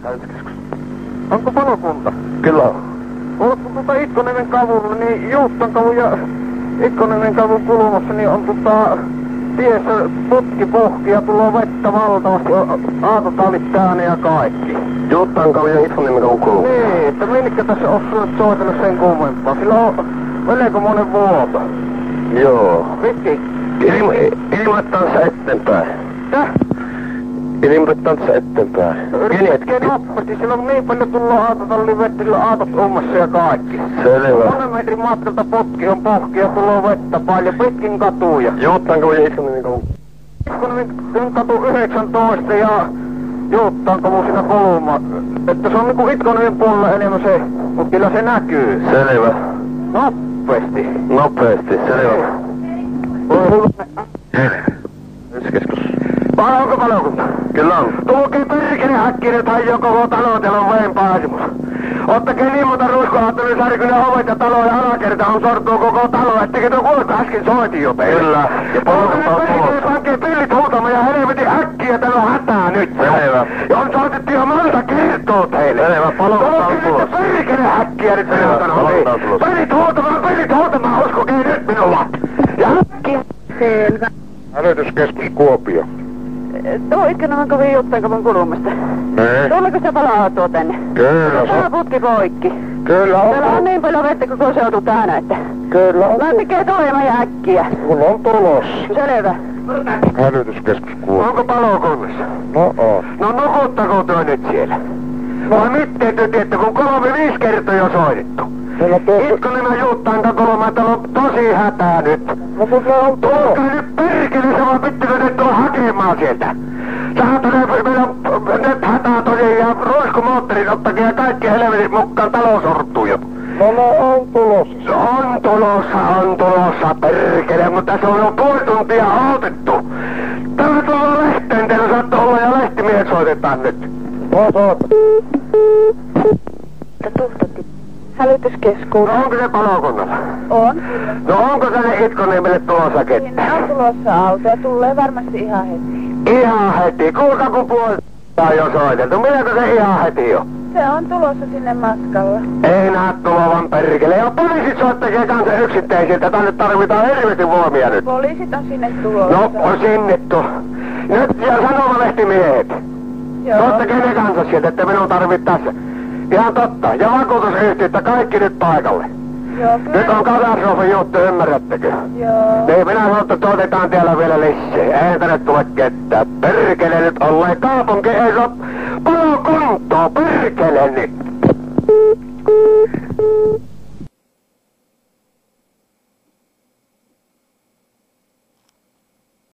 Hälytyskeskus. Onko palokunta? Kyllä on. Oletko Itkoniemen kavulla, niin Juustan kavun ja Itkoniemen kavun kulmassa, niin on tiessä putkipohki ja tulee vettä valtavasti, aatotallit täynnä ja kaikki. Juustan kavun ja Itkoniemen kavun kulmassa. Niin, että minkä tässä oot soitellut sen kummempaa? Sillä on melkomoinen vuoto. Joo. Vitsi. Ilmoittaa se eteenpäin. Täh? Ilmoittaa se eteenpäin. Pieni hetki. Nopeasti, sillä on niin paljon tullut aatotallin vettä, sillä on aatot ummassa ja kaikki. Selvä. 3 metrin matkalta potki on pohki ja tulee vettä paljon pitkin katuja. Juustan kavun ja Itkoniemen kavun. Itkoniemen katu 19 ja Juustan kavu siinä kolma. Että se on niinku Itkoniemen puolella enemmän se, mut kyllä se näkyy. Selvä. Nopeasti. Nopeasti, selvä. Voi hyvä. Hälytyskeskus. Onko palokunta? Kyllä on. Tulkee perkele häkkinen tai joko koko taloutella on veen pääsemus. Ottakaa niin monta ruiskolautta, niin särkynen ovet ja talo ja alakerta on sortuu koko talo. Ettekö tuo kuulta äsken soitin jo teille? Kyllä. Ja palokunta on tulossa. Pankee pillit huutamaan ja helvetin äkkiä, täällä on hätää nyt. Selvä. Ja on soitettu jo monta kertoo teille. Selvä, palokunta on tulossa. Perkele häkkiä nyt Selvä, palokunta on tulossa. Pillit huutamaan, uskokei nyt minulla. Ja häkkiä. Selvä. Hälytyskeskus Kuopio. Tuo Itkoniemen kovin Juustan kulmasta. Nee. Tuleeko se pala-autoa tänne? Kyllä. Täällä putki poikki. Kyllä Täällä on niin paljon vettä koko seutu täynnä, että Kyllä on. lähtekee toimaan ja äkkiä. Kun on tulossa. Selvä. Hälytyskeskus Kuopio. Onko palokunnassa? No on. No nukuttako tuo nyt siellä? Vai miten te tiedätte, kun 3-5 kertaa jo soitettu? Itkoniemen Juustan kolma, täällä on tosi hätää nyt. No kun se on Tulkaa nyt perkele, se vaan pitää nyt tulla hakemaan sieltä. Saatana, meillä on nyt hätää tosiaan ja ruiskumoottorit ottakaa ja kaikki helvetit mukaan talo sortuu jo. No on tulossa. On tulossa perkele, mutta se on jo puoli tuntia odotettu. Täällä tullaan lehteen, teillä saattaa olla ja lehtimiehet soitetaan nyt. No soita. Hälytyskeskus. No onko se palokunnalla? On. No onko tänne Itkoniemelle tulossa ketään? Sinne on tulossa auto ja tulee varmasti ihan heti. Ihan heti. Kuinka kun puolta on jo soiteltu? Milläkö se ihan heti on? Se on tulossa sinne matkalla. Ei näe tulevan perkele. Ja poliisit soittakee kanssa yksittäisiltä. Tänne tarvitaan hirveästi voimia nyt. Poliisit on sinne tulossa. No, on sinnittu. Nyt ja sanomalehtimiehet. Joo. Soittakee ne kanssa sieltä, että minun tarvit tässä. Ihan totta. Ja vakuutusyhtiötä kaikki nyt paikalle. Joo, kyllä. Nyt on katastrofi juttu, ymmärrättekö? Joo. Niin, minä sanon, että otetaan täällä vielä lisää. Ei tänne tule ketään. Perkele nyt olleen. Kaupunki ei saa palokuntoa. Perkele nyt.